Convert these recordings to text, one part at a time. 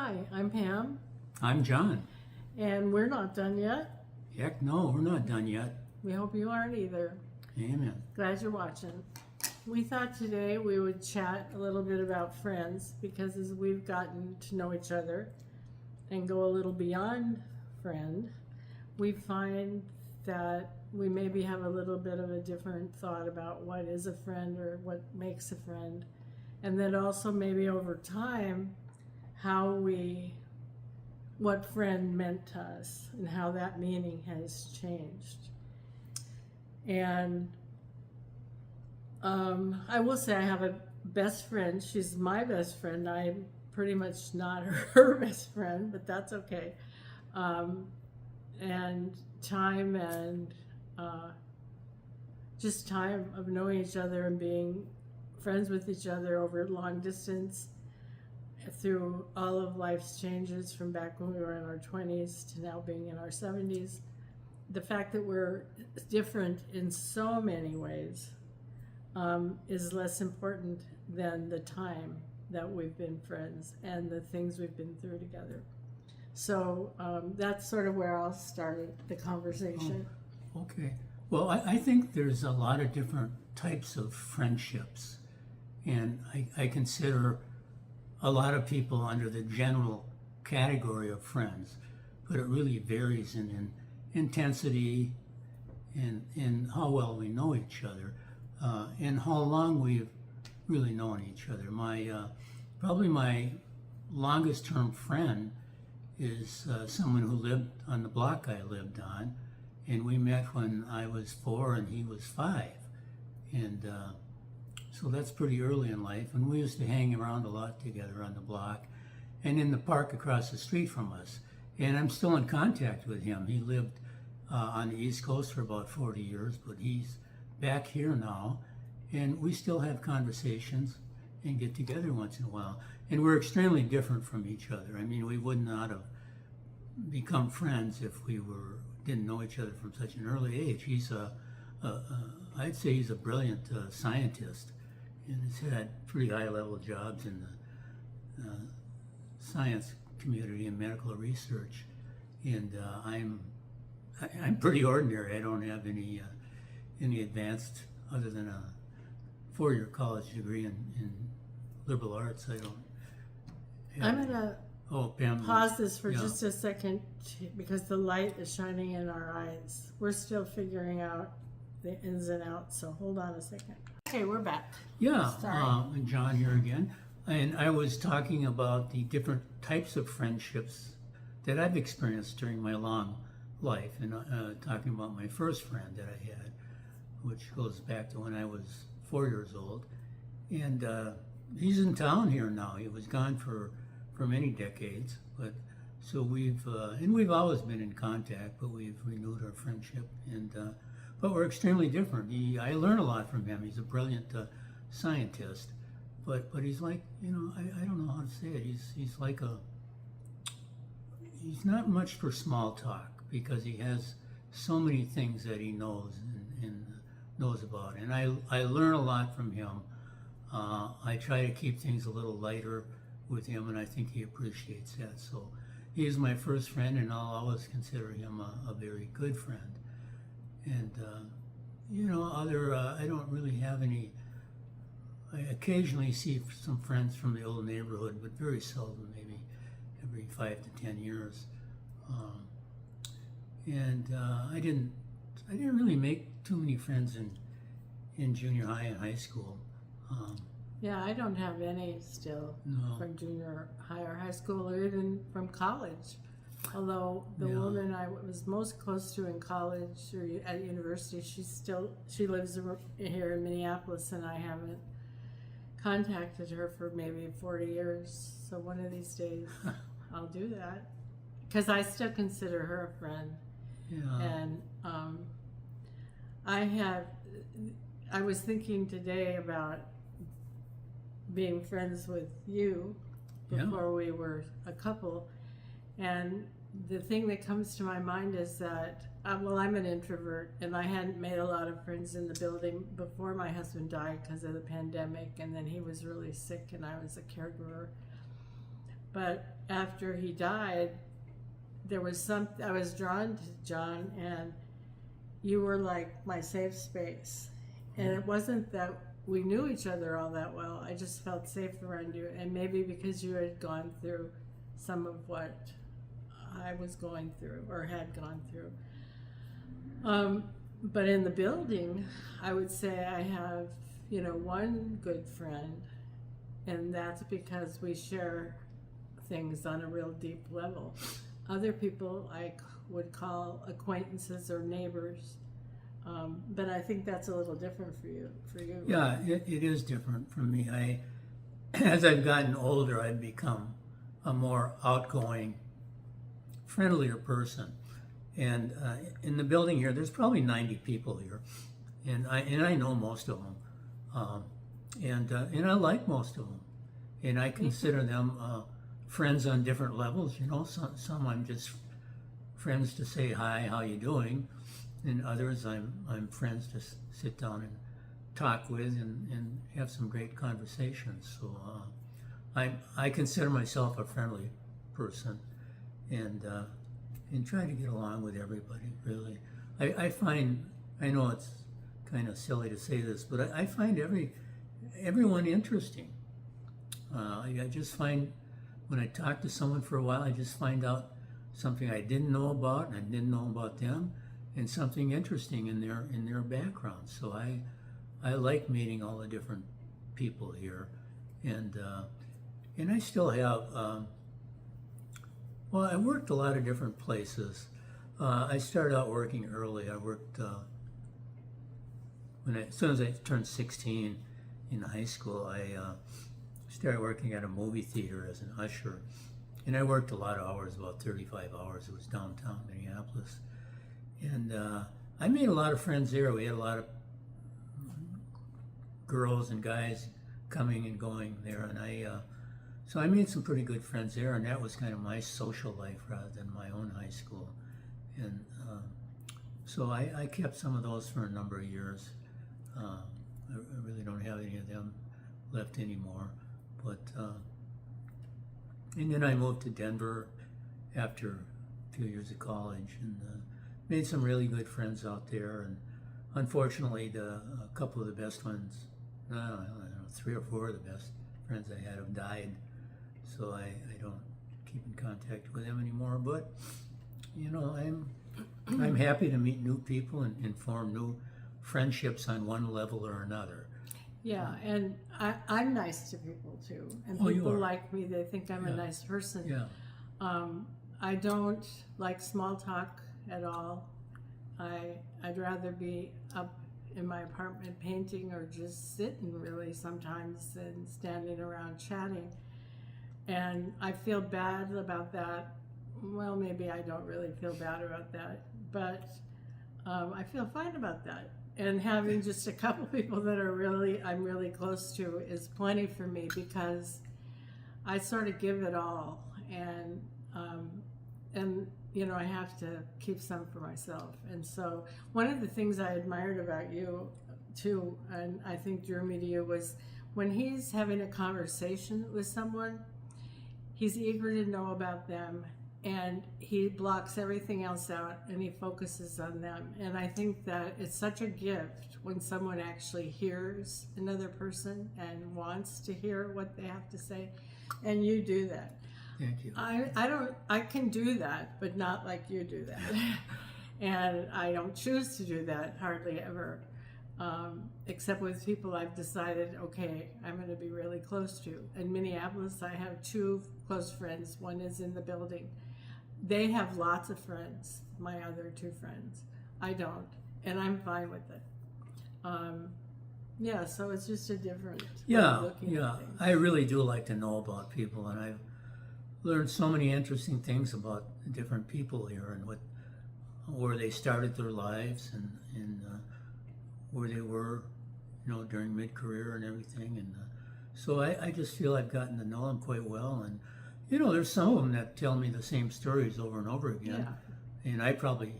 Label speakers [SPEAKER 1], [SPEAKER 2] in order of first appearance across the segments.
[SPEAKER 1] Hi, I'm Pam,
[SPEAKER 2] I'm John.
[SPEAKER 1] and we're not done yet.
[SPEAKER 2] Heck no, we're not done yet.
[SPEAKER 1] We hope you aren't either.
[SPEAKER 2] Amen.
[SPEAKER 1] Glad you're watching. We thought today we would chat a little bit about friends because as we've gotten to know each other and go a little beyond friend, we find that we maybe have a little bit of a different thought about what is a friend or what makes a friend. And then also maybe over time, what friend meant to us and how that meaning has changed. And I will say I have a best friend. She's my best friend. I'm pretty much not her best friend, but that's okay. And time and just time of knowing each other and being friends with each other over long distance through all of life's changes from back when we were in our 20s to now being in our 70s. The fact that we're different in so many ways is less important than the time that we've been friends and the things we've been through together. So that's sort of where I'll start the conversation.
[SPEAKER 2] Oh, okay. Well, I think there's a lot of different types of friendships. And I consider a lot of people under the general category of friends, but it really varies in intensity and in how well we know each other and how long we've really known each other. Probably my longest term friend is someone who lived on the block I lived on, and we met when I was 4 and he was 5. And so that's pretty early in life, and we used to hang around a lot together on the block and in the park across the street from us. And I'm still in contact with him. He lived on the East Coast for about 40 years, but he's back here now, and we still have conversations and get together once in a while. And we're extremely different from each other. I mean, we would not have become friends if we didn't know each other from such an early age. I'd say he's a brilliant scientist, and has had pretty high-level jobs in the science community and medical research. And I'm pretty ordinary. I don't have any advanced other than a 4-year college degree in liberal arts. I don't.
[SPEAKER 1] I'm gonna
[SPEAKER 2] Pam,
[SPEAKER 1] pause this for just a second because the light is shining in our eyes. We're still figuring out the ins and outs, so hold on a second. Okay, we're back.
[SPEAKER 2] Yeah,
[SPEAKER 1] Sorry.
[SPEAKER 2] John here again. And I was talking about the different types of friendships that I've experienced during my long life, and talking about my first friend that I had, which goes back to when I was 4 years old. And he's in town here now. He was gone for many decades, but so we've always been in contact, but we've renewed our friendship, and but we're extremely different. I learn a lot from him. He's a brilliant scientist, but he's like, I don't know how to say it. He's like he's not much for small talk because he has so many things that he knows and knows about, and I learn a lot from him. I try to keep things a little lighter with him, and I think he appreciates that. So he is my first friend, and I'll always consider him a very good friend. And I don't really have any. I occasionally see some friends from the old neighborhood, but very seldom, maybe every 5 to 10 years. I didn't really make too many friends in junior high and high school.
[SPEAKER 1] Yeah, I don't have any still from junior high or high school or even from college. Although the woman I was most close to in college or at university, she lives here in Minneapolis, and I haven't contacted her for maybe 40 years. So one of these days I'll do that because I still consider her a friend.
[SPEAKER 2] Yeah.
[SPEAKER 1] And I was thinking today about being friends with you before we were a couple, and the thing that comes to my mind is that I'm an introvert, and I hadn't made a lot of friends in the building before my husband died because of the pandemic, and then he was really sick and I was a caregiver. But after he died, there was I was drawn to John, and you were like my safe space. And it wasn't that we knew each other all that well. I just felt safe around you. And maybe because you had gone through some of what I was going through or had gone through. But in the building, I would say I have, one good friend, and that's because we share things on a real deep level. Other people I would call acquaintances or neighbors, but I think that's a little different for you.
[SPEAKER 2] Yeah, it is different from me. As I've gotten older, I've become a more outgoing, friendlier person. And in the building here, there's probably 90 people here, and I know most of them, and I like most of them, and I consider them friends on different levels. Some I'm just friends to say hi, how you doing, and others I'm friends to sit down and talk with and have some great conversations. So I consider myself a friendly person, and try to get along with everybody, really. I know it's kind of silly to say this, but I find everyone interesting. I just find, when I talk to someone for a while, I just find out something I didn't know about, and I didn't know about them, and something interesting in their background. So I like meeting all the different people here, and I still have. Well, I worked a lot of different places. I started out working early. I worked as soon as I turned 16 in high school. I started working at a movie theater as an usher, and I worked a lot of hours, about 35 hours. It was downtown Minneapolis, and I made a lot of friends there. We had a lot of girls and guys coming and going there, and so I made some pretty good friends there, and that was kind of my social life rather than my own high school. And so I kept some of those for a number of years. I really don't have any of them left anymore. But and then I moved to Denver after a few years of college, and made some really good friends out there. And unfortunately, a couple of the best ones, I don't know, 3 or 4 of the best friends I had have died. So I don't keep in contact with them anymore. But I'm happy to meet new people and form new friendships on one level or another.
[SPEAKER 1] Yeah, and I'm nice to people too, and people like me. They think I'm a nice person.
[SPEAKER 2] Yeah.
[SPEAKER 1] I don't like small talk at all. I'd rather be up in my apartment painting or just sitting really sometimes than standing around chatting. And I feel bad about that. Well, maybe I don't really feel bad about that, but I feel fine about that. And having just a couple people that I'm really close to is plenty for me, because I sort of give it all, and I have to keep some for myself. And so one of the things I admired about you too, and I think drew me to you, was when he's having a conversation with someone, he's eager to know about them, and he blocks everything else out and he focuses on them. And I think that it's such a gift when someone actually hears another person and wants to hear what they have to say, and you do that.
[SPEAKER 2] Thank you.
[SPEAKER 1] I can do that, but not like you do that. And I don't choose to do that hardly ever, except with people I've decided, okay, I'm going to be really close to. In Minneapolis, I have 2 close friends. One is in the building. They have lots of friends, my other 2 friends. I don't, and I'm fine with it. So it's just a different way of looking at things.
[SPEAKER 2] I really do like to know about people, and I've learned so many interesting things about different people here, and where they started their lives, and where they were, during mid-career and everything. And so I just feel I've gotten to know them quite well. And there's some of them that tell me the same stories over and over again, and I probably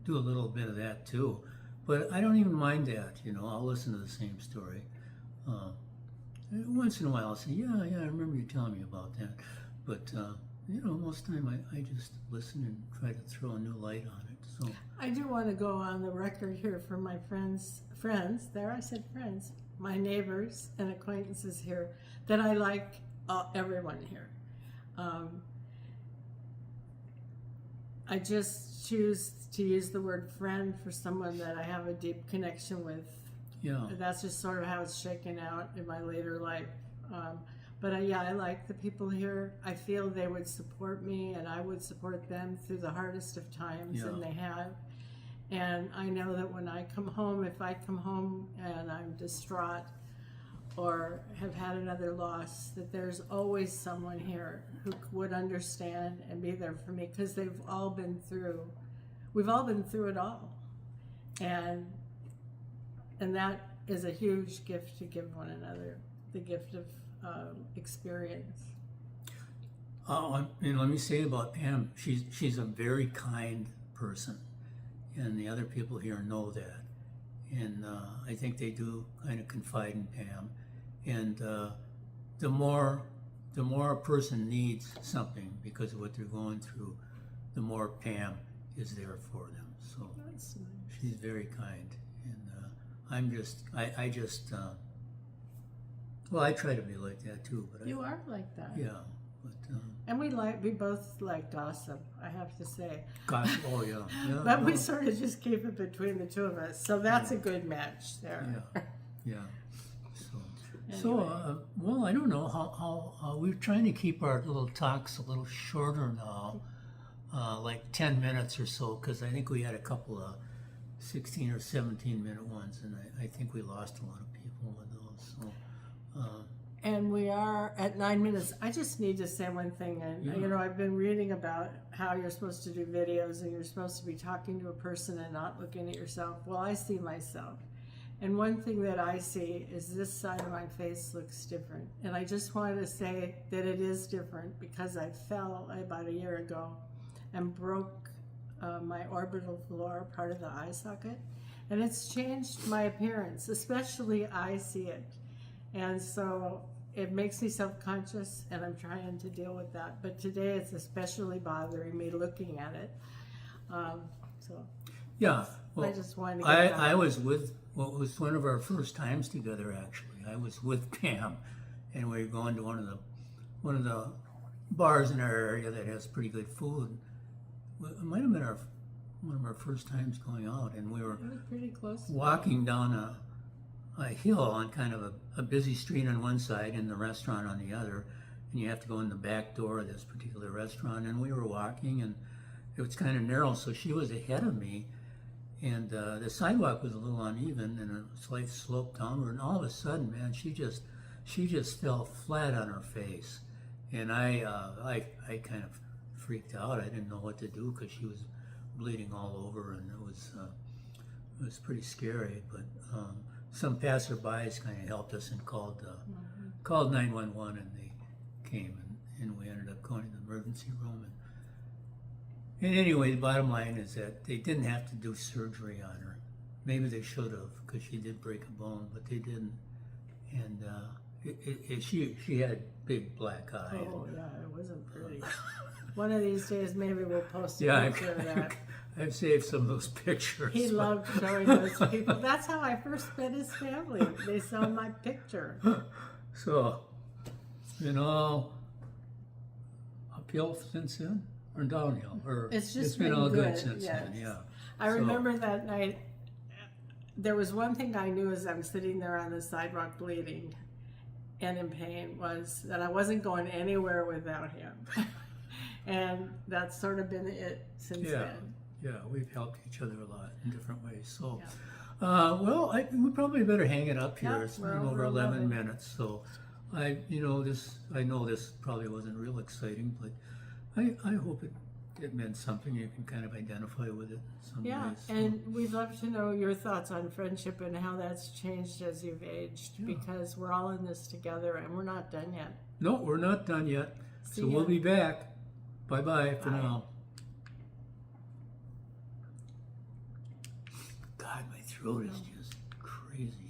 [SPEAKER 2] do a little bit of that too. But I don't even mind that. I'll listen to the same story. Once in a while, I'll say, yeah, I remember you telling me about that. But most of the time I just listen and try to throw a new light on it. So
[SPEAKER 1] I do want to go on the record here for my friends, there I said friends, my neighbors and acquaintances here, that I like everyone here. I just choose to use the word friend for someone that I have a deep connection with.
[SPEAKER 2] yeah,
[SPEAKER 1] That's just sort of how it's shaken out in my later life. But I like the people here. I feel they would support me and I would support them through the hardest of times,
[SPEAKER 2] Yeah.
[SPEAKER 1] and they have. And I know that when I come home, if I come home and I'm distraught or have had another loss, that there's always someone here who would understand and be there for me, because we've all been through it all. And that is a huge gift to give one another, the gift of experience.
[SPEAKER 2] And let me say about Pam, she's a very kind person, and the other people here know that. And I think they do kind of confide in Pam. And the more a person needs something because of what they're going through, the more Pam is there for them. So
[SPEAKER 1] That's nice.
[SPEAKER 2] she's very kind, and I try to be like that too. But
[SPEAKER 1] You are like that.
[SPEAKER 2] yeah, but
[SPEAKER 1] And we both like gossip, I have to say.
[SPEAKER 2] gosh, oh yeah, yeah.
[SPEAKER 1] But we
[SPEAKER 2] no,
[SPEAKER 1] sort of just keep it between the two of us. So that's a good match there.
[SPEAKER 2] yeah.
[SPEAKER 1] Anyway.
[SPEAKER 2] So, well, I don't know how we're trying to keep our little talks a little shorter now, like 10 minutes or so, because I think we had a couple of 16 or 17-minute ones, and I think we lost a lot of people with those. So,
[SPEAKER 1] And we are at 9 minutes. I just need to say one thing. And
[SPEAKER 2] Yeah.
[SPEAKER 1] I've been reading about how you're supposed to do videos and you're supposed to be talking to a person and not looking at yourself. Well, I see myself. And one thing that I see is this side of my face looks different. And I just wanted to say that it is different because I fell about a year ago and broke my orbital floor, part of the eye socket. And it's changed my appearance, especially I see it. And so it makes me self-conscious, and I'm trying to deal with that. But today it's especially bothering me looking at it.
[SPEAKER 2] yeah, well,
[SPEAKER 1] I just wanted to get that
[SPEAKER 2] I
[SPEAKER 1] out.
[SPEAKER 2] was with, well, it was one of our first times together, actually. I was with Pam, and we were going to one of the bars in our area that has pretty good food. It might have been one of our first times going out, and we were
[SPEAKER 1] It was pretty close.
[SPEAKER 2] walking down a hill on kind of a busy street on one side and the restaurant on the other, and you have to go in the back door of this particular restaurant. And we were walking, and it was kind of narrow, so she was ahead of me, and the sidewalk was a little uneven and a slight slope downward, and all of a sudden, man, she just fell flat on her face, and I kind of freaked out. I didn't know what to do because she was bleeding all over, and it was pretty scary. But some passerbys kind of helped us and called 911, and they came, and we ended up going to the emergency room. And anyway, the bottom line is that they didn't have to do surgery on her. Maybe they should have, because she did break a bone, but they didn't. And she had big black eye.
[SPEAKER 1] Oh, yeah, it wasn't pretty. One of these days, maybe we'll post a
[SPEAKER 2] Yeah,
[SPEAKER 1] picture of that.
[SPEAKER 2] I've saved some of those pictures.
[SPEAKER 1] He
[SPEAKER 2] but-
[SPEAKER 1] loved showing those people. That's how I first met his family. They saw my picture.
[SPEAKER 2] So, uphill since then, or downhill, or
[SPEAKER 1] It's just
[SPEAKER 2] been
[SPEAKER 1] been
[SPEAKER 2] all good
[SPEAKER 1] good,
[SPEAKER 2] since
[SPEAKER 1] yes.
[SPEAKER 2] then. Yeah.
[SPEAKER 1] I
[SPEAKER 2] So-
[SPEAKER 1] remember that night, there was one thing I knew as I'm sitting there on the sidewalk bleeding and in pain, was that I wasn't going anywhere without him. And that's sort of been it since
[SPEAKER 2] Yeah.
[SPEAKER 1] then.
[SPEAKER 2] Yeah, we've helped each other a lot in different ways. So, well, we probably better hang it up here.
[SPEAKER 1] Yeah,
[SPEAKER 2] It's
[SPEAKER 1] we're
[SPEAKER 2] been
[SPEAKER 1] over
[SPEAKER 2] over 11
[SPEAKER 1] 11.
[SPEAKER 2] minutes. So, I know this probably wasn't real exciting, but I hope it meant something. You can kind of identify with it in some
[SPEAKER 1] Yeah,
[SPEAKER 2] ways. So,
[SPEAKER 1] and we'd love to know your thoughts on friendship and how that's changed as you've aged, because we're all in this together and we're not done yet.
[SPEAKER 2] no, we're not done yet.
[SPEAKER 1] See
[SPEAKER 2] So we'll
[SPEAKER 1] ya.
[SPEAKER 2] be back. Bye-bye for
[SPEAKER 1] Bye.
[SPEAKER 2] now. God, my throat is just crazy.